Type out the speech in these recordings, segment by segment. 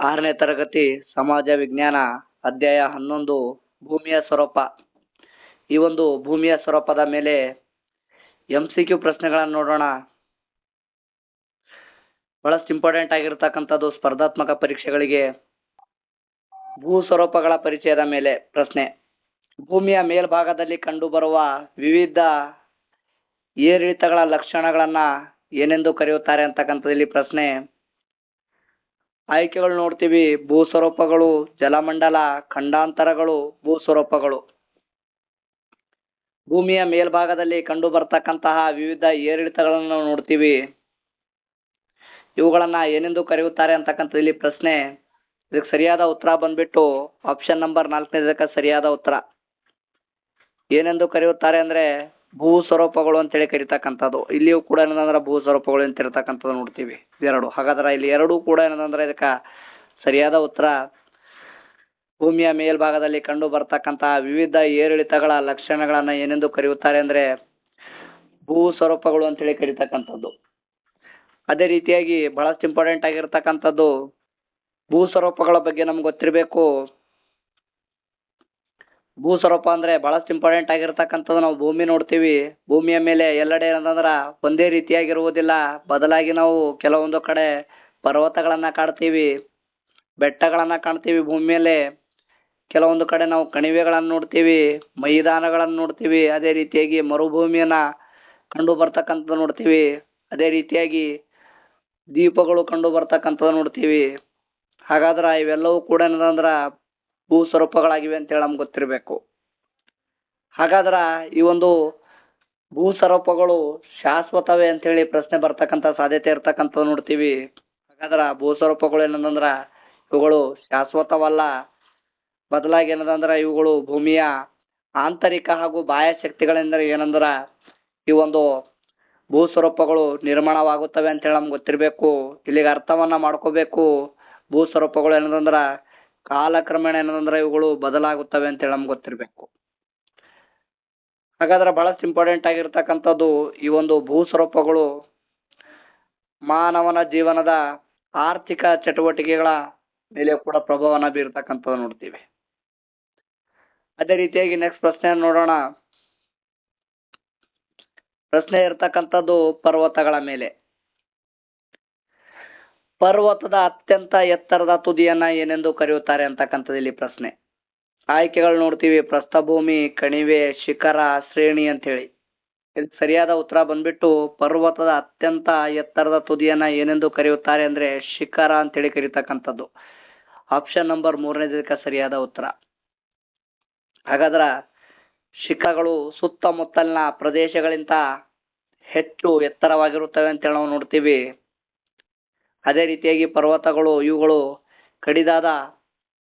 6ನೇ ತರಗತಿ ಸಮಾಜ ವಿಜ್ಞಾನ ಅಧ್ಯಾಯ 11 ಭೂಮಿಯ ಸ್ವರೂಪ. ಈ ಒಂದು ಭೂಮಿಯ ಸ್ವರೂಪದ ಮೇಲೆ MCQ ಪ್ರಶ್ನೆಗಳನ್ನು ನೋಡೋಣ. ಬಹಳಷ್ಟು ಇಂಪಾರ್ಟೆಂಟ್ ಆಗಿರ್ತಕ್ಕಂಥದ್ದು ಸ್ಪರ್ಧಾತ್ಮಕ ಪರೀಕ್ಷೆಗಳಿಗೆ. ಭೂ ಸ್ವರೂಪಗಳ ಪರಿಚಯದ ಮೇಲೆ ಪ್ರಶ್ನೆ. ಭೂಮಿಯ ಮೇಲ್ಭಾಗದಲ್ಲಿ ಕಂಡುಬರುವ ವಿವಿಧ ಏರಿಳಿತಗಳ ಲಕ್ಷಣಗಳನ್ನ ಏನೆಂದು ಕರೆಯುತ್ತಾರೆ ಅಂತಕ್ಕಂಥದ್ದು ಪ್ರಶ್ನೆ. ಆಯ್ಕೆಗಳು ನೋಡ್ತೀವಿ. ಭೂ ಸ್ವರೂಪಗಳು, ಜಲಮಂಡಲ, ಖಂಡಾಂತರಗಳು, ಭೂ ಸ್ವರೂಪಗಳು. ಭೂಮಿಯ ಮೇಲ್ಭಾಗದಲ್ಲಿ ಕಂಡು ಬರ್ತಕ್ಕಂತಹ ವಿವಿಧ ಏರಿಳಿತಗಳನ್ನು ನೋಡ್ತೀವಿ. ಇವುಗಳನ್ನ ಏನೆಂದು ಕರೆಯುತ್ತಾರೆ ಅಂತಕ್ಕಂಥದ್ದು ಪ್ರಶ್ನೆ. ಇದಕ್ಕೆ ಸರಿಯಾದ ಉತ್ತರ ಬಂದ್ಬಿಟ್ಟು ಆಪ್ಷನ್ ನಂಬರ್ 4ನೇದಕ್ಕೆ ಸರಿಯಾದ ಉತ್ತರ. ಏನೆಂದು ಕರೆಯುತ್ತಾರೆ ಅಂದ್ರೆ ಭೂ ಸ್ವರೂಪಗಳು ಅಂತೇಳಿ ಕರೀತಕ್ಕಂಥದ್ದು. ಇಲ್ಲಿಯೂ ಕೂಡ ಏನಂದ್ರೆ ಭೂ ಸ್ವರೂಪಗಳು ಅಂತ ಇರ್ತಕ್ಕಂಥದ್ದು ನೋಡ್ತೀವಿ ಎರಡು. ಹಾಗಾದ್ರೆ ಇಲ್ಲಿ ಎರಡೂ ಕೂಡ ಏನಂದ್ರೆ ಇದಕ್ಕೆ ಸರಿಯಾದ ಉತ್ತರ. ಭೂಮಿಯ ಮೇಲ್ಭಾಗದಲ್ಲಿ ಕಂಡು ಬರ್ತಕ್ಕಂತಹ ವಿವಿಧ ಏರಿಳಿತಗಳ ಲಕ್ಷಣಗಳನ್ನ ಏನೆಂದು ಕರೆಯುತ್ತಾರೆ ಅಂದ್ರೆ ಭೂ ಸ್ವರೂಪಗಳು ಅಂತೇಳಿ ಕರೀತಕ್ಕಂಥದ್ದು. ಅದೇ ರೀತಿಯಾಗಿ ಬಹಳಷ್ಟು ಇಂಪಾರ್ಟೆಂಟ್ ಆಗಿರ್ತಕ್ಕಂಥದ್ದು ಭೂ ಸ್ವರೂಪಗಳ ಬಗ್ಗೆ ನಮ್ಗೆ ಗೊತ್ತಿರಬೇಕು. ಭೂ ಸ್ವರೂಪ ಅಂದ್ರೆ ಬಹಳಷ್ಟು ಇಂಪಾರ್ಟೆಂಟ್ ಆಗಿರ್ತಕ್ಕಂಥದ್ದು. ನಾವು ಭೂಮಿ ನೋಡ್ತೀವಿ. ಭೂಮಿಯ ಮೇಲೆ ಎಲ್ಲೆಡೆ ಏನಂದ್ರ ಒಂದೇ ರೀತಿಯಾಗಿರುವುದಿಲ್ಲ. ಬದಲಾಗಿ ನಾವು ಕೆಲವೊಂದು ಕಡೆ ಪರ್ವತಗಳನ್ನ ಕಾಣ್ತೀವಿ, ಬೆಟ್ಟಗಳನ್ನ ಕಾಣ್ತೀವಿ. ಭೂಮಿ ಮೇಲೆ ಕೆಲವೊಂದು ಕಡೆ ನಾವು ಕಣಿವೆಗಳನ್ನ ನೋಡ್ತೀವಿ, ಮೈದಾನಗಳನ್ನ ನೋಡ್ತೀವಿ. ಅದೇ ರೀತಿಯಾಗಿ ಮರುಭೂಮಿಯನ್ನ ಕಂಡು ಬರ್ತಕ್ಕಂಥದ್ದು ನೋಡ್ತೀವಿ. ಅದೇ ರೀತಿಯಾಗಿ ದ್ವೀಪಗಳು ಕಂಡು ಬರ್ತಕ್ಕಂಥದ್ದು ನೋಡ್ತೀವಿ. ಹಾಗಾದ್ರೆ ಇವೆಲ್ಲವೂ ಕೂಡ ಏನಂದ್ರ ಭೂ ಸ್ವರೂಪಗಳಾಗಿವೆ ಅಂತೇಳಿ ನಮ್ಗೆ ಗೊತ್ತಿರಬೇಕು. ಹಾಗಾದ್ರ ಈ ಒಂದು ಭೂ ಸ್ವರೂಪಗಳು ಶಾಶ್ವತವೇ ಅಂತೇಳಿ ಪ್ರಶ್ನೆ ಬರ್ತಕ್ಕಂಥ ಸಾಧ್ಯತೆ ಇರ್ತಕ್ಕಂಥದ್ದು ನೋಡ್ತೀವಿ. ಹಾಗಾದ್ರ ಭೂ ಸ್ವರೂಪಗಳು ಏನಂದ್ರ ಇವುಗಳು ಶಾಶ್ವತವಲ್ಲ. ಬದಲಾಗಿ ಏನದಂದ್ರ ಇವುಗಳು ಭೂಮಿಯ ಆಂತರಿಕ ಹಾಗೂ ಬಾಹ್ಯ ಶಕ್ತಿಗಳಿಂದ ಏನಂದ್ರ ಈ ಒಂದು ಭೂ ಸ್ವರೂಪಗಳು ನಿರ್ಮಾಣವಾಗುತ್ತವೆ ಅಂತೇಳಿ ನಮ್ಗೆ ಗೊತ್ತಿರಬೇಕು. ಇಲ್ಲಿಗೆ ಅರ್ಥವನ್ನ ಮಾಡ್ಕೋಬೇಕು. ಭೂ ಸ್ವರೂಪಗಳು ಏನಂದ್ರ ಕಾಲಕ್ರಮೇಣ ಏನಂದ್ರೆ ಇವುಗಳು ಬದಲಾಗುತ್ತವೆ ಅಂತೇಳಿ ನಮ್ಗೆ ಗೊತ್ತಿರಬೇಕು. ಹಾಗಾದ್ರೆ ಬಹಳಷ್ಟು ಇಂಪಾರ್ಟೆಂಟ್ ಆಗಿರ್ತಕ್ಕಂಥದ್ದು ಈ ಒಂದು ಭೂ ಸ್ವರೂಪಗಳು ಮಾನವನ ಜೀವನದ ಆರ್ಥಿಕ ಚಟುವಟಿಕೆಗಳ ಮೇಲೆ ಕೂಡ ಪ್ರಭಾವನ ಬೀರ್ತಕ್ಕಂಥದ್ದು ನೋಡ್ತೀವಿ. ಅದೇ ರೀತಿಯಾಗಿ ನೆಕ್ಸ್ಟ್ ಪ್ರಶ್ನೆ ನೋಡೋಣ. ಪ್ರಶ್ನೆ ಇರ್ತಕ್ಕಂಥದ್ದು ಪರ್ವತಗಳ ಮೇಲೆ. ಪರ್ವತದ ಅತ್ಯಂತ ಎತ್ತರದ ತುದಿಯನ್ನ ಏನೆಂದು ಕರೆಯುತ್ತಾರೆ ಅಂತಕ್ಕಂಥದ್ದು ಇಲ್ಲಿ ಪ್ರಶ್ನೆ. ಆಯ್ಕೆಗಳು ನೋಡ್ತೀವಿ. ಪ್ರಸ್ಥಭೂಮಿ, ಕಣಿವೆ, ಶಿಖರ, ಶ್ರೇಣಿ ಅಂತ ಹೇಳಿ. ಇದಕ್ಕೆ ಸರಿಯಾದ ಉತ್ತರ ಬಂದ್ಬಿಟ್ಟು ಪರ್ವತದ ಅತ್ಯಂತ ಎತ್ತರದ ತುದಿಯನ್ನ ಏನೆಂದು ಕರೆಯುತ್ತಾರೆ ಅಂದ್ರೆ ಶಿಖರ ಅಂತೇಳಿ ಕರೀತಕ್ಕಂಥದ್ದು. ಆಪ್ಷನ್ ನಂಬರ್ 3ನೇದಕ್ಕೆ ಸರಿಯಾದ ಉತ್ತರ. ಹಾಗಾದ್ರ ಶಿಖರಗಳು ಸುತ್ತಮುತ್ತಲಿನ ಪ್ರದೇಶಗಳಿಂದ ಹೆಚ್ಚು ಎತ್ತರವಾಗಿರುತ್ತವೆ ಅಂತೇಳಿ ನಾವು ನೋಡ್ತೀವಿ. ಅದೇ ರೀತಿಯಾಗಿ ಪರ್ವತಗಳು ಇವುಗಳು ಕಡಿದಾದ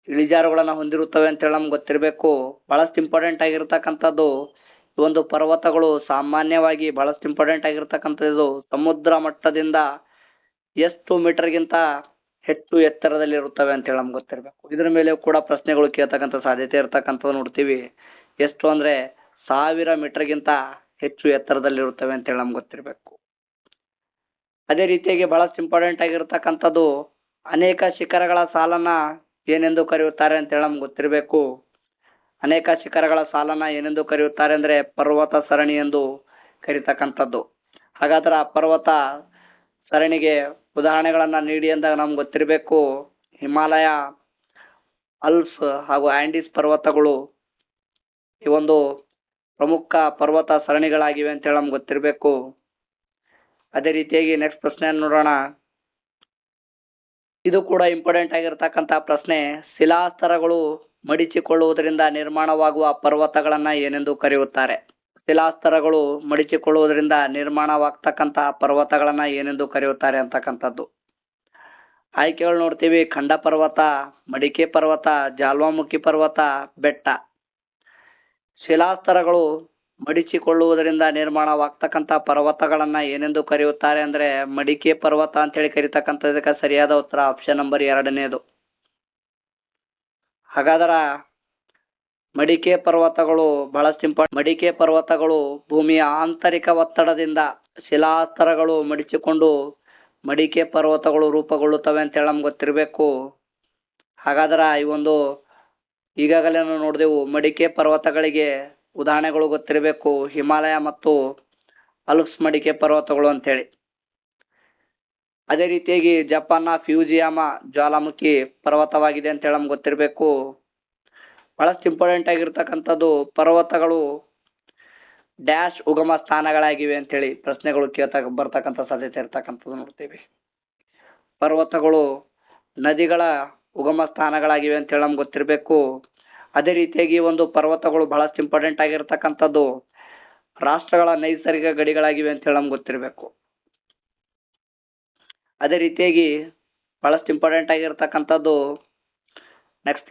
ಇಳಿಜಾರುಗಳನ್ನ ಹೊಂದಿರುತ್ತವೆ ಅಂತೇಳಿ ನಮ್ಗೆ ಗೊತ್ತಿರಬೇಕು. ಬಹಳಷ್ಟು ಇಂಪಾರ್ಟೆಂಟ್ ಆಗಿರ್ತಕ್ಕಂಥದ್ದು ಈ ಒಂದು ಪರ್ವತಗಳು ಸಾಮಾನ್ಯವಾಗಿ ಬಹಳಷ್ಟು ಇಂಪಾರ್ಟೆಂಟ್ ಆಗಿರ್ತಕ್ಕಂಥದ್ದು ಸಮುದ್ರ ಮಟ್ಟದಿಂದ ಎಷ್ಟು ಮೀಟರ್ಗಿಂತ ಹೆಚ್ಚು ಎತ್ತರದಲ್ಲಿ ಇರುತ್ತವೆ ಅಂತೇಳಿ ನಮ್ಗೆ ಗೊತ್ತಿರಬೇಕು. ಇದ್ರ ಮೇಲೆ ಕೂಡ ಪ್ರಶ್ನೆಗಳು ಕೇಳ್ತಕ್ಕಂಥ ಸಾಧ್ಯತೆ ಇರ್ತಕ್ಕಂಥದ್ದು ನೋಡ್ತೀವಿ. ಎಷ್ಟು ಅಂದ್ರೆ 1000 ಮೀಟರ್ಗಿಂತ ಹೆಚ್ಚು ಎತ್ತರದಲ್ಲಿ ಇರುತ್ತವೆ ಅಂತೇಳಿ ನಮ್ಗೆ ಗೊತ್ತಿರಬೇಕು. ಅದೇ ರೀತಿಯಾಗಿ ಬಹಳಷ್ಟು ಇಂಪಾರ್ಟೆಂಟ್ ಆಗಿರ್ತಕ್ಕಂಥದ್ದು ಅನೇಕ ಶಿಖರಗಳ ಸಾಲನ್ನ ಏನೆಂದು ಕರೆಯುತ್ತಾರೆ ಅಂತೇಳಿ ನಮ್ಗೆ ಗೊತ್ತಿರಬೇಕು. ಅನೇಕ ಶಿಖರಗಳ ಸಾಲನ್ನ ಏನೆಂದು ಕರೆಯುತ್ತಾರೆ ಅಂದ್ರೆ ಪರ್ವತ ಸರಣಿ ಎಂದು ಕರೀತಕ್ಕಂಥದ್ದು. ಹಾಗಾದ್ರೆ ಪರ್ವತ ಸರಣಿಗೆ ಉದಾಹರಣೆಗಳನ್ನ ನೀಡಿ ಅಂದಾಗ ನಮ್ಗೆ ಗೊತ್ತಿರಬೇಕು. ಹಿಮಾಲಯ, ಆಲ್ಪ್ಸ್ ಹಾಗೂ ಆಂಡೀಸ್ ಪರ್ವತಗಳು ಈ ಒಂದು ಪ್ರಮುಖ ಪರ್ವತ ಸರಣಿಗಳಾಗಿವೆ ಅಂತೇಳಿ ನಮ್ಗೆ ಗೊತ್ತಿರಬೇಕು. ಅದೇ ರೀತಿಯಾಗಿ ನೆಕ್ಸ್ಟ್ ಪ್ರಶ್ನೆಯನ್ನು ನೋಡೋಣ. ಇದು ಕೂಡ ಇಂಪಾರ್ಟೆಂಟ್ ಆಗಿರ್ತಕ್ಕಂಥ ಪ್ರಶ್ನೆ. ಶಿಲಾಸ್ತರಗಳು ಮಡಿಚಿಕೊಳ್ಳುವುದರಿಂದ ನಿರ್ಮಾಣವಾಗುವ ಪರ್ವತಗಳನ್ನ ಏನೆಂದು ಕರೆಯುತ್ತಾರೆ? ಶಿಲಾಸ್ತರಗಳು ಮಡಿಚಿಕೊಳ್ಳುವುದರಿಂದ ನಿರ್ಮಾಣವಾಗ್ತಕ್ಕಂತಹ ಪರ್ವತಗಳನ್ನ ಏನೆಂದು ಕರೆಯುತ್ತಾರೆ ಅಂತಕ್ಕಂಥದ್ದು. ಆಯ್ಕೆಗಳು ನೋಡ್ತೀವಿ. ಖಂಡ ಪರ್ವತ, ಮಡಿಕೆ ಪರ್ವತ, ಜ್ವಾಲಾಮುಖಿ ಪರ್ವತ, ಬೆಟ್ಟ. ಶಿಲಾಸ್ತರಗಳು ಮಡಿಚಿಕೊಳ್ಳುವುದರಿಂದ ನಿರ್ಮಾಣವಾಗ್ತಕ್ಕಂಥ ಪರ್ವತಗಳನ್ನ ಏನೆಂದು ಕರೆಯುತ್ತಾರೆ ಅಂದ್ರೆ ಮಡಿಕೆ ಪರ್ವತ ಅಂತೇಳಿ ಕರೀತಕ್ಕಂಥದಕ್ಕೆ ಸರಿಯಾದ ಉತ್ತರ ಆಪ್ಷನ್ ನಂಬರ್ 2ನೇದು. ಹಾಗಾದ್ರ ಮಡಿಕೆ ಪರ್ವತಗಳು ಬಹಳಷ್ಟು ಇಂಪಾರ್ಟೆಂಟ್. ಮಡಿಕೆ ಪರ್ವತಗಳು ಭೂಮಿಯ ಆಂತರಿಕ ಒತ್ತಡದಿಂದ ಶಿಲಾಸ್ತರಗಳು ಮಡಿಚಿಕೊಂಡು ಮಡಿಕೆ ಪರ್ವತಗಳು ರೂಪುಗೊಳ್ಳುತ್ತವೆ ಅಂತೇಳಿ ನಮ್ಗೆ ಗೊತ್ತಿರಬೇಕು. ಹಾಗಾದ್ರೆ ಈ ಒಂದು ಈಗಾಗಲೇ ನಾವು ನೋಡಿದೆವು ಮಡಿಕೆ ಪರ್ವತಗಳಿಗೆ ಉದಾಹರಣೆಗಳು ಗೊತ್ತಿರಬೇಕು, ಹಿಮಾಲಯ ಮತ್ತು ಅಲ್ಪ್ಸ್ ಮಡಿಕೆ ಪರ್ವತಗಳು ಅಂತೇಳಿ. ಅದೇ ರೀತಿಯಾಗಿ ಜಪಾನ್ನ ಫ್ಯೂಜಿಯಾಮ ಜ್ವಾಲಾಮುಖಿ ಪರ್ವತವಾಗಿದೆ ಅಂತೇಳಿ ನಮ್ಗೆ ಗೊತ್ತಿರಬೇಕು. ಬಹಳಷ್ಟು ಇಂಪಾರ್ಟೆಂಟ್ ಆಗಿರ್ತಕ್ಕಂಥದ್ದು ಪರ್ವತಗಳು ಡ್ಯಾಶ್ ಉಗಮ ಸ್ಥಾನಗಳಾಗಿವೆ ಅಂತೇಳಿ ಪ್ರಶ್ನೆಗಳು ಬರ್ತಕ್ಕಂಥ ಸಾಧ್ಯತೆ ಇರ್ತಕ್ಕಂಥದ್ದು ನೋಡ್ತೀವಿ. ಪರ್ವತಗಳು ನದಿಗಳ ಉಗಮ ಸ್ಥಾನಗಳಾಗಿವೆ ಅಂತೇಳಿ ನಮ್ಗೆ ಗೊತ್ತಿರಬೇಕು. ಅದೇ ರೀತಿಯಾಗಿ ಒಂದು ಪರ್ವತಗಳು ಬಹಳಷ್ಟು ಇಂಪಾರ್ಟೆಂಟ್ ಆಗಿರ್ತಕ್ಕಂಥದ್ದು ರಾಷ್ಟ್ರಗಳ ನೈಸರ್ಗಿಕ ಗಡಿಗಳಾಗಿವೆ ಅಂತೇಳಿ ನಮ್ಗೆ ಗೊತ್ತಿರಬೇಕು. ಅದೇ ರೀತಿಯಾಗಿ ಬಹಳಷ್ಟು ಇಂಪಾರ್ಟೆಂಟ್ ಆಗಿರ್ತಕ್ಕಂಥದ್ದು ನೆಕ್ಸ್ಟ್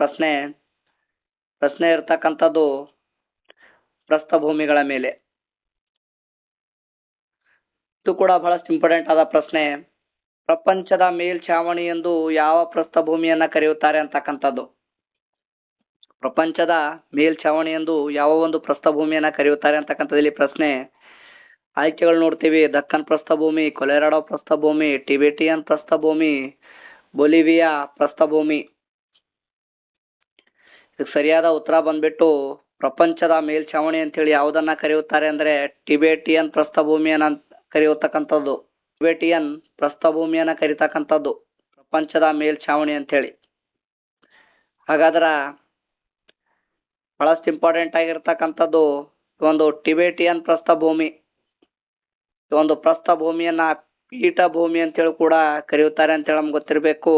ಪ್ರಶ್ನೆ ಇರ್ತಕ್ಕಂಥದ್ದು ಪ್ರಸ್ಥಭೂಮಿಗಳ ಮೇಲೆ. ಇದು ಕೂಡ ಬಹಳಷ್ಟು ಇಂಪಾರ್ಟೆಂಟ್ ಆದ ಪ್ರಶ್ನೆ. ಪ್ರಪಂಚದ ಮೇಲ್ಛಾವಣಿ ಎಂದು ಯಾವ ಪ್ರಸ್ಥಭೂಮಿಯನ್ನ ಕರೆಯುತ್ತಾರೆ ಅಂತಕ್ಕಂಥದ್ದು. ಪ್ರಪಂಚದ ಮೇಲ್ಛಾವಣಿ ಎಂದು ಯಾವ ಒಂದು ಪ್ರಸ್ಥಭೂಮಿಯನ್ನ ಕರೆಯುತ್ತಾರೆ ಅಂತಕ್ಕಂಥದ್ದು ಇಲ್ಲಿ ಪ್ರಶ್ನೆ. ಆಯ್ಕೆಗಳು ನೋಡ್ತೀವಿ: ದಕ್ಕನ್ ಪ್ರಸ್ಥಭೂಮಿ, ಕೊಲೆರಾಡೋ ಪ್ರಸ್ಥಭೂಮಿ, ಟಿಬೆಟಿಯನ್ ಪ್ರಸ್ಥಭೂಮಿ, ಬೊಲಿವಿಯಾ ಪ್ರಸ್ಥಭೂಮಿ. ಇದಕ್ಕೆ ಸರಿಯಾದ ಉತ್ತರ ಬಂದ್ಬಿಟ್ಟು ಪ್ರಪಂಚದ ಮೇಲ್ಛಾವಣಿ ಅಂತೇಳಿ ಯಾವುದನ್ನ ಕರೆಯುತ್ತಾರೆ ಅಂದ್ರೆ ಟಿಬೆಟಿಯನ್ ಪ್ರಸ್ಥಭೂಮಿಯನ್ನ ಕರೆಯತಕ್ಕಂಥದ್ದು. ಟಿಬೆಟಿಯನ್ ಪ್ರಸ್ಥಭೂಮಿಯನ್ನ ಕರೀತಕ್ಕಂಥದ್ದು ಪ್ರಪಂಚದ ಮೇಲ್ಛಾವಣಿ ಅಂತೇಳಿ. ಹಾಗಾದ್ರೆ ಬಹಳಷ್ಟು ಇಂಪಾರ್ಟೆಂಟ್ ಆಗಿರ್ತಕ್ಕಂಥದ್ದು ಒಂದು ಟಿಬೆಟಿಯನ್ ಪ್ರಸ್ಥಭೂಮಿ. ಒಂದು ಪ್ರಸ್ಥಭೂಮಿಯನ್ನ ಪೀಠಭೂಮಿ ಅಂತೇಳಿ ಕೂಡ ಕರೆಯುತ್ತಾರೆ ಅಂತೇಳಿ ನಮ್ಗೆ ಗೊತ್ತಿರಬೇಕು.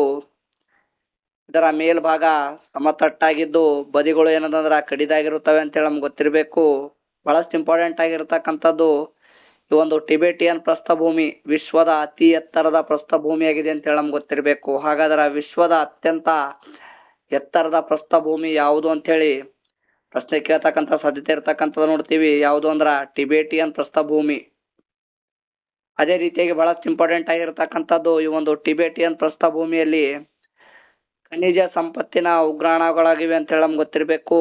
ಇದರ ಮೇಲ್ಭಾಗ ಸಮತಟ್ಟಾಗಿದ್ದು ಬದಿಗಳು ಏನದಂದ್ರೆ ಕಡಿದಾಗಿರುತ್ತವೆ ಅಂತೇಳಿ ನಮ್ಗೆ ಗೊತ್ತಿರಬೇಕು. ಬಹಳಷ್ಟು ಇಂಪಾರ್ಟೆಂಟ್ ಆಗಿರ್ತಕ್ಕಂಥದ್ದು ಈ ಒಂದು ಟಿಬೆಟಿಯನ್ ಪ್ರಸ್ಥಭೂಮಿ ವಿಶ್ವದ ಅತಿ ಎತ್ತರದ ಪ್ರಸ್ಥಭೂಮಿಯಾಗಿದೆ ಅಂತೇಳಿ ನಮ್ಗೆ ಗೊತ್ತಿರಬೇಕು. ಹಾಗಾದ್ರೆ ವಿಶ್ವದ ಅತ್ಯಂತ ಎತ್ತರದ ಪ್ರಸ್ಥಭೂಮಿ ಯಾವುದು ಅಂತೇಳಿ ಪ್ರಶ್ನೆ ಕೇಳ್ತಕ್ಕಂಥ ಸಾಧ್ಯತೆ ಇರ್ತಕ್ಕಂಥದ್ದು ನೋಡ್ತೀವಿ. ಯಾವುದು ಅಂದ್ರ ಟಿಬೆಟಿಯನ್ ಪ್ರಸ್ಥಭೂಮಿ. ಅದೇ ರೀತಿಯಾಗಿ ಬಹಳಷ್ಟು ಇಂಪಾರ್ಟೆಂಟ್ ಆಗಿರ್ತಕ್ಕಂಥದ್ದು ಈ ಒಂದು ಟಿಬೆಟಿಯನ್ ಪ್ರಸ್ಥಭೂಮಿಯಲ್ಲಿ ಖನಿಜ ಸಂಪತ್ತಿನ ಉಗ್ರಾಣಗಳಾಗಿವೆ ಅಂತೇಳಿ ನಮ್ಗೆ ಗೊತ್ತಿರಬೇಕು.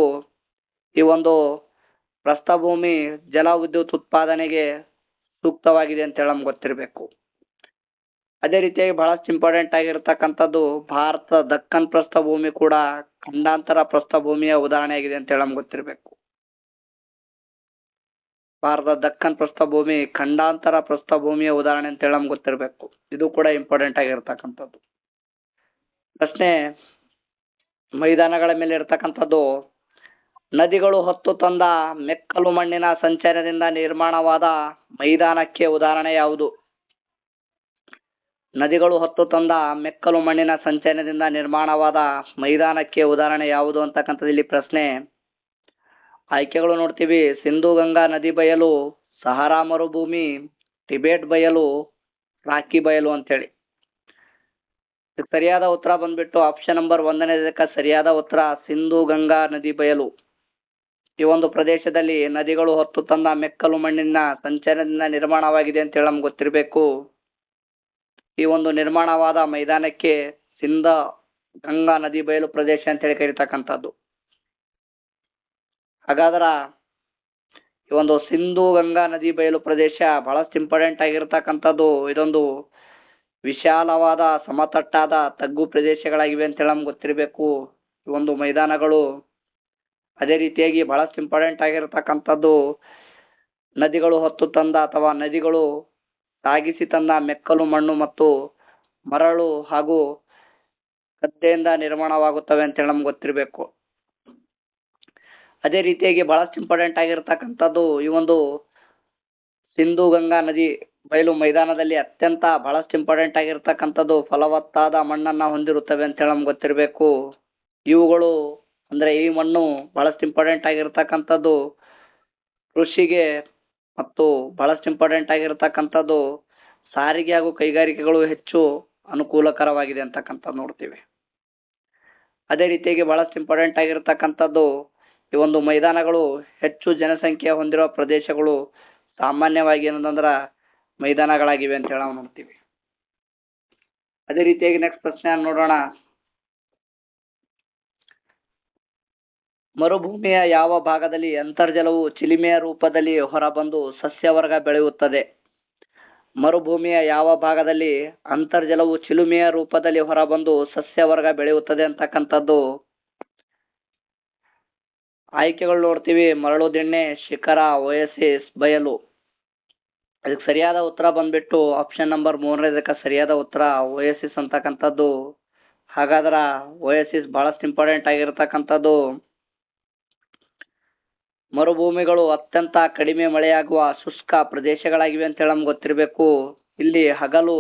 ಈ ಒಂದು ಪ್ರಸ್ಥಭೂಮಿ ಜಲ ವಿದ್ಯುತ್ ಉತ್ಪಾದನೆಗೆ ಸೂಕ್ತವಾಗಿದೆ ಅಂತೇಳಿ ನಮ್ಗೆ ಗೊತ್ತಿರಬೇಕು. ಅದೇ ರೀತಿಯಾಗಿ ಬಹಳಷ್ಟು ಇಂಪಾರ್ಟೆಂಟ್ ಆಗಿರ್ತಕ್ಕಂಥದ್ದು ಭಾರತದ ದಕ್ಕನ್ ಪ್ರಸ್ಥಭೂಮಿ ಕೂಡ ಖಂಡಾಂತರ ಪ್ರಸ್ಥಭೂಮಿಯ ಉದಾಹರಣೆಯಾಗಿದೆ ಅಂತೇಳಿ ನಮ್ಗೆ ಗೊತ್ತಿರಬೇಕು. ಭಾರತದ ದಕ್ಕನ್ ಪ್ರಸ್ಥಭೂಮಿ ಖಂಡಾಂತರ ಪ್ರಸ್ಥಭೂಮಿಯ ಉದಾಹರಣೆ ಅಂತೇಳಿ ನಮ್ಗೆ ಗೊತ್ತಿರಬೇಕು. ಇದು ಕೂಡ ಇಂಪಾರ್ಟೆಂಟ್ ಆಗಿರ್ತಕ್ಕಂಥದ್ದು ಪ್ರಶ್ನೆ. ಮೈದಾನಗಳ ಮೇಲೆ ಇರ್ತಕ್ಕಂಥದ್ದು ನದಿಗಳು ಹೊತ್ತು ತಂದ ಮೆಕ್ಕಲು ಮಣ್ಣಿನ ಸಂಚಯನದಿಂದ ನಿರ್ಮಾಣವಾದ ಮೈದಾನಕ್ಕೆ ಉದಾಹರಣೆ ಯಾವುದು? ನದಿಗಳು ಹೊತ್ತು ತಂದ ಮೆಕ್ಕಲು ಮಣ್ಣಿನ ಸಂಚಯನದಿಂದ ನಿರ್ಮಾಣವಾದ ಮೈದಾನಕ್ಕೆ ಉದಾಹರಣೆ ಯಾವುದು ಅಂತಕ್ಕಂಥದ್ದು ಇಲ್ಲಿ ಪ್ರಶ್ನೆ. ಆಯ್ಕೆಗಳು ನೋಡ್ತೀವಿ: ಸಿಂಧು ಗಂಗಾ ನದಿ ಬಯಲು, ಸಹಾರಾ ಮರುಭೂಮಿ, ಟಿಬೆಟ್ ಬಯಲು, ರಾಕಿ ಬಯಲು ಅಂತೇಳಿ. ಸರಿಯಾದ ಉತ್ತರ ಬಂದ್ಬಿಟ್ಟು ಆಪ್ಷನ್ ನಂಬರ್ 1ನೇದಕ್ಕೆ ಸರಿಯಾದ ಉತ್ತರ ಸಿಂಧು ಗಂಗಾ ನದಿ ಬಯಲು. ಈ ಒಂದು ಪ್ರದೇಶದಲ್ಲಿ ನದಿಗಳು ಹೊತ್ತು ತಂದ ಮೆಕ್ಕಲು ಮಣ್ಣಿನ ಸಂಚಯನದಿಂದ ನಿರ್ಮಾಣವಾಗಿದೆ ಅಂತೇಳಿ ನಮ್ಗೆ ಗೊತ್ತಿರಬೇಕು. ಈ ಒಂದು ನಿರ್ಮಾಣವಾದ ಮೈದಾನಕ್ಕೆ ಸಿಂಧು ಗಂಗಾ ನದಿ ಬಯಲು ಪ್ರದೇಶ ಅಂತೇಳಿ ಕರೀತಕ್ಕಂಥದ್ದು. ಹಾಗಾದ್ರ ಈ ಒಂದು ಸಿಂಧು ಗಂಗಾ ನದಿ ಬಯಲು ಪ್ರದೇಶ ಬಹಳಷ್ಟು ಇಂಪಾರ್ಟೆಂಟ್ ಆಗಿರ್ತಕ್ಕಂಥದ್ದು. ಇದೊಂದು ವಿಶಾಲವಾದ ಸಮತಟ್ಟಾದ ತಗ್ಗು ಪ್ರದೇಶಗಳಾಗಿವೆ ಅಂತೇಳಿ ನಮ್ಗೆ ಗೊತ್ತಿರಬೇಕು ಈ ಒಂದು ಮೈದಾನಗಳು. ಅದೇ ರೀತಿಯಾಗಿ ಬಹಳಷ್ಟು ಇಂಪಾರ್ಟೆಂಟ್ ಆಗಿರ್ತಕ್ಕಂಥದ್ದು ನದಿಗಳು ಹೊತ್ತು ತಂದ ಅಥವಾ ನದಿಗಳು ಸಾಗಿಸಿ ತಂದ ಮೆಕ್ಕಲು ಮಣ್ಣು ಮತ್ತು ಮರಳು ಹಾಗೂ ಗದ್ದೆಯಿಂದ ನಿರ್ಮಾಣವಾಗುತ್ತವೆ ಅಂತೇಳಿ ನಮ್ಗೆ ಗೊತ್ತಿರಬೇಕು. ಅದೇ ರೀತಿಯಾಗಿ ಬಹಳಷ್ಟು ಇಂಪಾರ್ಟೆಂಟ್ ಆಗಿರ್ತಕ್ಕಂಥದ್ದು ಈ ಒಂದು ಸಿಂಧು ಗಂಗಾ ನದಿ ಬಯಲು ಮೈದಾನದಲ್ಲಿ ಅತ್ಯಂತ ಬಹಳಷ್ಟು ಇಂಪಾರ್ಟೆಂಟ್ ಆಗಿರ್ತಕ್ಕಂಥದ್ದು ಫಲವತ್ತಾದ ಮಣ್ಣನ್ನ ಹೊಂದಿರುತ್ತವೆ ಅಂತೇಳಿ ನಮ್ಗೆ ಗೊತ್ತಿರಬೇಕು. ಇವುಗಳು ಅಂದ್ರೆ ಈ ಮಣ್ಣು ಬಹಳಷ್ಟು ಇಂಪಾರ್ಟೆಂಟ್ ಆಗಿರ್ತಕ್ಕಂಥದ್ದು ಕೃಷಿಗೆ ಮತ್ತು ಬಹಳಷ್ಟು ಇಂಪಾರ್ಟೆಂಟ್ ಆಗಿರ್ತಕ್ಕಂಥದ್ದು ಸಾರಿಗೆ ಹಾಗೂ ಕೈಗಾರಿಕೆಗಳು ಹೆಚ್ಚು ಅನುಕೂಲಕರವಾಗಿದೆ ಅಂತಕ್ಕಂಥದ್ದು ನೋಡ್ತೀವಿ. ಅದೇ ರೀತಿಯಾಗಿ ಬಹಳಷ್ಟು ಇಂಪಾರ್ಟೆಂಟ್ ಆಗಿರ್ತಕ್ಕಂಥದ್ದು ಈ ಒಂದು ಮೈದಾನಗಳು ಹೆಚ್ಚು ಜನಸಂಖ್ಯೆ ಹೊಂದಿರುವ ಪ್ರದೇಶಗಳು ಸಾಮಾನ್ಯವಾಗಿ ಏನಂದ್ರ ಮೈದಾನಗಳಾಗಿವೆ ಅಂತ ಹೇಳಿ ನಾವು ನೋಡ್ತೀವಿ. ಅದೇ ರೀತಿಯಾಗಿ ನೆಕ್ಸ್ಟ್ ಪ್ರಶ್ನೆ ನೋಡೋಣ. ಮರುಭೂಮಿಯ ಯಾವ ಭಾಗದಲ್ಲಿ ಅಂತರ್ಜಲವು ಚಿಲಿಮೆಯ ರೂಪದಲ್ಲಿ ಹೊರಬಂದು ಸಸ್ಯವರ್ಗ ಬೆಳೆಯುತ್ತದೆ? ಮರುಭೂಮಿಯ ಯಾವ ಭಾಗದಲ್ಲಿ ಅಂತರ್ಜಲವು ಚಿಲುಮೆಯ ರೂಪದಲ್ಲಿ ಹೊರಬಂದು ಸಸ್ಯವರ್ಗ ಬೆಳೆಯುತ್ತದೆ ಅಂತಕ್ಕಂಥದ್ದು ಆಯ್ಕೆಗಳು ನೋಡ್ತೀವಿ. ಮರಳು ದಿಣ್ಣೆ, ಶಿಖರ, ಓಯಸಿಸ್, ಬಯಲು. ಅದಕ್ಕೆ ಸರಿಯಾದ ಉತ್ತರ ಬಂದ್ಬಿಟ್ಟು ಆಪ್ಷನ್ ನಂಬರ್ 3 ಇದಕ್ಕೆ ಸರಿಯಾದ ಉತ್ತರ ಓಯಸಿಸ್ ಅಂತಕ್ಕಂಥದ್ದು. ಹಾಗಾದ್ರೆ ಓಯಸಿಸ್ ಬಹಳಷ್ಟು ಇಂಪಾರ್ಟೆಂಟ್ ಆಗಿರತಕ್ಕಂಥದ್ದು. ಮರುಭೂಮಿಗಳು ಅತ್ಯಂತ ಕಡಿಮೆ ಮಳೆಯಾಗುವ ಶುಷ್ಕ ಪ್ರದೇಶಗಳಾಗಿವೆ ಅಂತೇಳಿ ನಮ್ಗೆ ಗೊತ್ತಿರಬೇಕು. ಇಲ್ಲಿ ಹಗಲು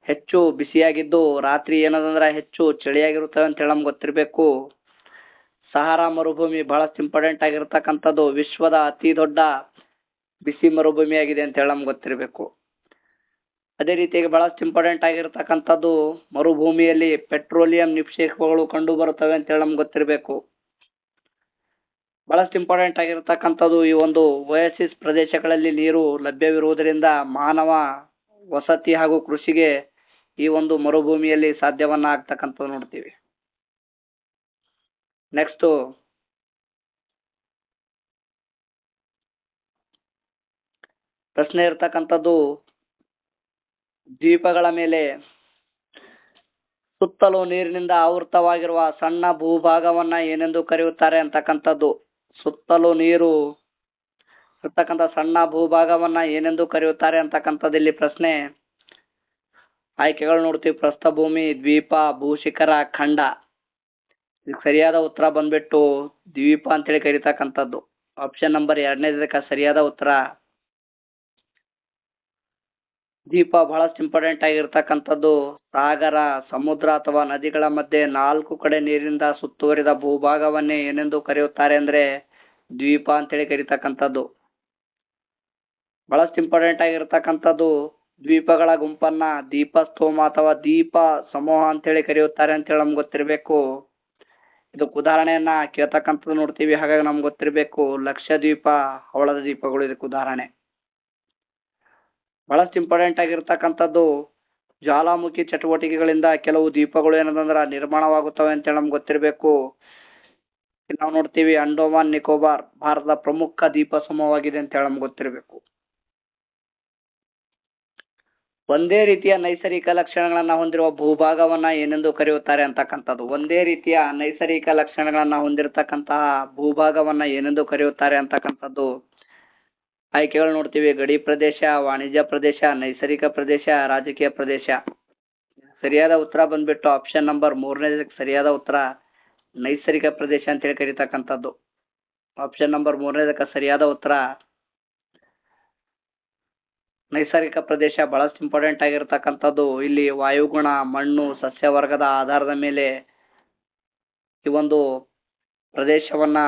ಹೆಚ್ಚು ಬಿಸಿಯಾಗಿದ್ದು ರಾತ್ರಿ ಏನದಂದ್ರೆ ಹೆಚ್ಚು ಚಳಿಯಾಗಿರುತ್ತವೆ ಅಂತೇಳಿ ನಮ್ಗೆ ಗೊತ್ತಿರಬೇಕು. ಸಹಾರಾ ಮರುಭೂಮಿ ಬಹಳಷ್ಟು ಇಂಪಾರ್ಟೆಂಟ್ ಆಗಿರತಕ್ಕಂಥದ್ದು. ವಿಶ್ವದ ಅತಿ ದೊಡ್ಡ ಬಿಸಿ ಮರುಭೂಮಿಯಾಗಿದೆ ಅಂತೇಳಿ ನಮ್ಗೆ ಗೊತ್ತಿರಬೇಕು. ಅದೇ ರೀತಿಯಾಗಿ ಬಹಳಷ್ಟು ಇಂಪಾರ್ಟೆಂಟ್ ಆಗಿರತಕ್ಕಂಥದ್ದು ಮರುಭೂಮಿಯಲ್ಲಿ ಪೆಟ್ರೋಲಿಯಂ ನಿಕ್ಷೇಪಗಳು ಕಂಡು ಬರುತ್ತವೆ ಅಂತೇಳಿ ನಮ್ಗೆ ಗೊತ್ತಿರಬೇಕು. ಬಹಳಷ್ಟು ಇಂಪಾರ್ಟೆಂಟ್ ಆಗಿರತಕ್ಕಂಥದ್ದು ಈ ಒಂದು ಓಯಸಿಸ್ ಪ್ರದೇಶಗಳಲ್ಲಿ ನೀರು ಲಭ್ಯವಿರುವುದರಿಂದ ಮಾನವ ವಸತಿ ಹಾಗೂ ಕೃಷಿಗೆ ಈ ಒಂದು ಮರುಭೂಮಿಯಲ್ಲಿ ಸಾಧ್ಯವನ್ನ ಆಗ್ತಕ್ಕಂಥದ್ದು ನೋಡ್ತೀವಿ. ನೆಕ್ಸ್ಟ್ ಪ್ರಶ್ನೆ ಇರ್ತಕ್ಕಂಥದ್ದು ದ್ವೀಪಗಳ ಮೇಲೆ ಸುತ್ತಲೂ ನೀರಿನಿಂದ ಆವೃತವಾಗಿರುವ ಸಣ್ಣ ಭೂಭಾಗವನ್ನ ಏನೆಂದು ಕರೆಯುತ್ತಾರೆ ಅಂತಕ್ಕಂಥದ್ದು. ಸುತ್ತಲೂ ನೀರು ಇರ್ತಕ್ಕಂಥ ಸಣ್ಣ ಭೂಭಾಗವನ್ನ ಏನೆಂದು ಕರೆಯುತ್ತಾರೆ ಅಂತಕ್ಕಂಥದ್ದು ಇಲ್ಲಿ ಪ್ರಶ್ನೆ. ಆಯ್ಕೆಗಳು ನೋಡ್ತೀವಿ. ಪ್ರಸ್ಥಭೂಮಿ, ದ್ವೀಪ, ಭೂಶಿಖರ, ಖಂಡ. ಇದಕ್ಕೆ ಸರಿಯಾದ ಉತ್ತರ ಬಂದ್ಬಿಟ್ಟು ದ್ವೀಪ ಅಂತೇಳಿ ಕರೀತಕ್ಕಂಥದ್ದು. ಆಪ್ಷನ್ ನಂಬರ್ 2 ಇದಕ್ಕೆ ಸರಿಯಾದ ಉತ್ತರ. ದ್ವೀಪ ಬಹಳಷ್ಟು ಇಂಪಾರ್ಟೆಂಟ್ ಆಗಿರ್ತಕ್ಕಂಥದ್ದು. ಸಾಗರ, ಸಮುದ್ರ ಅಥವಾ ನದಿಗಳ ಮಧ್ಯೆ 4 ಕಡೆ ನೀರಿನಿಂದ ಸುತ್ತುವರಿದ ಭೂಭಾಗವನ್ನೇ ಏನೆಂದು ಕರೆಯುತ್ತಾರೆ ಅಂದ್ರೆ ದ್ವೀಪ ಅಂತೇಳಿ ಕರೀತಕ್ಕಂಥದ್ದು. ಬಹಳಷ್ಟು ಇಂಪಾರ್ಟೆಂಟ್ ಆಗಿರ್ತಕ್ಕಂಥದ್ದು. ದ್ವೀಪಗಳ ಗುಂಪನ್ನ ದೀಪಸ್ತೋಮ ಅಥವಾ ದ್ವೀಪ ಸಮೂಹ ಅಂತೇಳಿ ಕರೆಯುತ್ತಾರೆ ಅಂತೇಳಿ ನಮ್ಗೆ ಗೊತ್ತಿರಬೇಕು. ಇದಕ್ಕೆ ಉದಾಹರಣೆಯನ್ನ ಕೇಳ್ತಕ್ಕಂಥದ್ದು ನೋಡ್ತೀವಿ. ಹಾಗಾಗಿ ನಮ್ಗೆ ಗೊತ್ತಿರಬೇಕು ಲಕ್ಷದ್ವೀಪ, ಹವಳದ ದ್ವೀಪಗಳು ಇದಕ್ಕೆ ಉದಾಹರಣೆ. ಬಹಳಷ್ಟು ಇಂಪಾರ್ಟೆಂಟ್ ಆಗಿರ್ತಕ್ಕಂಥದ್ದು ಜ್ವಾಲಾಮುಖಿ ಚಟುವಟಿಕೆಗಳಿಂದ ಕೆಲವು ದ್ವೀಪಗಳು ಏನದಂದ್ರ ನಿರ್ಮಾಣವಾಗುತ್ತವೆ ಅಂತೇಳಿ ನಮ್ಗೆ ಗೊತ್ತಿರಬೇಕು. ನಾವು ನೋಡ್ತೀವಿ ಅಂಡೋಮಾನ್ ನಿಕೋಬಾರ್ ಭಾರತದ ಪ್ರಮುಖ ದ್ವೀಪ ಸಮೂಹವಾಗಿದೆ ಅಂತೇಳಿ ನಮ್ಗೆ ಗೊತ್ತಿರಬೇಕು. ಒಂದೇ ರೀತಿಯ ನೈಸರ್ಗಿಕ ಲಕ್ಷಣಗಳನ್ನ ಹೊಂದಿರುವ ಭೂಭಾಗವನ್ನ ಏನೆಂದು ಕರೆಯುತ್ತಾರೆ ಅಂತಕ್ಕಂಥದ್ದು. ಒಂದೇ ರೀತಿಯ ನೈಸರ್ಗಿಕ ಲಕ್ಷಣಗಳನ್ನ ಹೊಂದಿರತಕ್ಕಂತಹ ಭೂಭಾಗವನ್ನ ಏನೆಂದು ಕರೆಯುತ್ತಾರೆ ಅಂತಕ್ಕಂಥದ್ದು. ಆಯ್ಕೆಗಳು ನೋಡ್ತೀವಿ. ಗಡಿ ಪ್ರದೇಶ, ವಾಣಿಜ್ಯ ಪ್ರದೇಶ, ನೈಸರ್ಗಿಕ ಪ್ರದೇಶ, ರಾಜಕೀಯ ಪ್ರದೇಶ. ಸರಿಯಾದ ಉತ್ತರ ಬಂದ್ಬಿಟ್ಟು ಆಪ್ಷನ್ ನಂಬರ್ 3 ಸರಿಯಾದ ಉತ್ತರ ನೈಸರ್ಗಿಕ ಪ್ರದೇಶ ಅಂತೇಳಿ ಕರೀತಕ್ಕಂಥದ್ದು. ಆಪ್ಷನ್ ನಂಬರ್ 3 ಸರಿಯಾದ ಉತ್ತರ ನೈಸರ್ಗಿಕ ಪ್ರದೇಶ. ಬಹಳಷ್ಟು ಇಂಪಾರ್ಟೆಂಟ್ ಆಗಿರತಕ್ಕಂಥದ್ದು. ಇಲ್ಲಿ ವಾಯುಗುಣ, ಮಣ್ಣು, ಸಸ್ಯವರ್ಗದ ಆಧಾರದ ಮೇಲೆ ಈ ಒಂದು ಪ್ರದೇಶವನ್ನ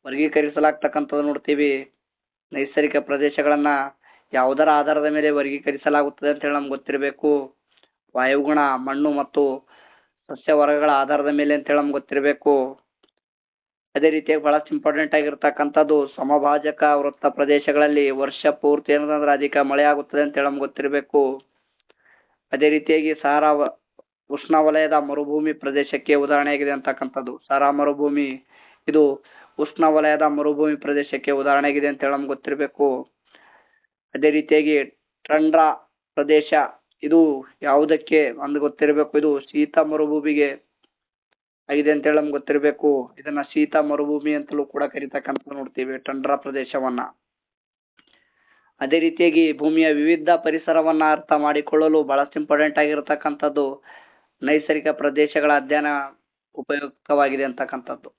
ವರ್ಗೀಕರಿಸಲಾಗ್ತಕ್ಕಂಥದ್ದು ನೋಡ್ತೀವಿ. ನೈಸರ್ಗಿಕ ಪ್ರದೇಶಗಳನ್ನ ಯಾವುದರ ಆಧಾರದ ಮೇಲೆ ವರ್ಗೀಕರಿಸಲಾಗುತ್ತದೆ ಅಂತ ಹೇಳಿ ನಮ್ಗೆ ಗೊತ್ತಿರಬೇಕು. ವಾಯುಗುಣ, ಮಣ್ಣು ಮತ್ತು ಸಸ್ಯವರ್ಗಗಳ ಆಧಾರದ ಮೇಲೆ ಅಂತ ಹೇಳಿ ನಮ್ಗೆ ಗೊತ್ತಿರಬೇಕು. ಅದೇ ರೀತಿಯಾಗಿ ಬಹಳಷ್ಟು ಇಂಪಾರ್ಟೆಂಟ್ ಆಗಿರ್ತಕ್ಕಂಥದ್ದು ಸಮಭಾಜಕ ವೃತ್ತ ಪ್ರದೇಶಗಳಲ್ಲಿ ವರ್ಷ ಪೂರ್ತಿ ಏನಂದ್ರೆ ಅಧಿಕ ಮಳೆ ಆಗುತ್ತದೆ ಅಂತ ಹೇಳಿ ನಮ್ಗೆ ಗೊತ್ತಿರಬೇಕು. ಅದೇ ರೀತಿಯಾಗಿ ಸಹಾರಾ ಉಷ್ಣವಲಯದ ಮರುಭೂಮಿ ಪ್ರದೇಶಕ್ಕೆ ಉದಾಹರಣೆಯಾಗಿದೆ ಅಂತಕ್ಕಂಥದ್ದು. ಸಹಾರಾ ಮರುಭೂಮಿ ಇದು ಉಷ್ಣವಲಯದ ಮರುಭೂಮಿ ಪ್ರದೇಶಕ್ಕೆ ಉದಾಹರಣೆಯಾಗಿದೆ ಅಂತ ಹೇಳಿ ನಮ್ಗೆ ಗೊತ್ತಿರಬೇಕು. ಅದೇ ರೀತಿಯಾಗಿ ಟಂಡ್ರಾ ಪ್ರದೇಶ ಇದು ಯಾವುದಕ್ಕೆ ಅಂದ್ ಗೊತ್ತಿರಬೇಕು. ಇದು ಶೀತ ಮರುಭೂಮಿಗೆ ಆಗಿದೆ ಅಂತ ಹೇಳಿ ನಮ್ಗೆ ಗೊತ್ತಿರಬೇಕು. ಇದನ್ನ ಶೀತ ಮರುಭೂಮಿ ಅಂತಲೂ ಕೂಡ ಕರೀತಕ್ಕಂಥ ನೋಡ್ತೀವಿ ಟಂಡ್ರಾ ಪ್ರದೇಶವನ್ನ. ಅದೇ ರೀತಿಯಾಗಿ ಭೂಮಿಯ ವಿವಿಧ ಪರಿಸರವನ್ನ ಅರ್ಥ ಮಾಡಿಕೊಳ್ಳಲು ಬಹಳಷ್ಟು ಇಂಪಾರ್ಟೆಂಟ್ ಆಗಿರತಕ್ಕಂಥದ್ದು ನೈಸರ್ಗಿಕ ಪ್ರದೇಶಗಳ ಅಧ್ಯಯನ ಉಪಯುಕ್ತವಾಗಿದೆ ಅಂತಕ್ಕಂಥದ್ದು.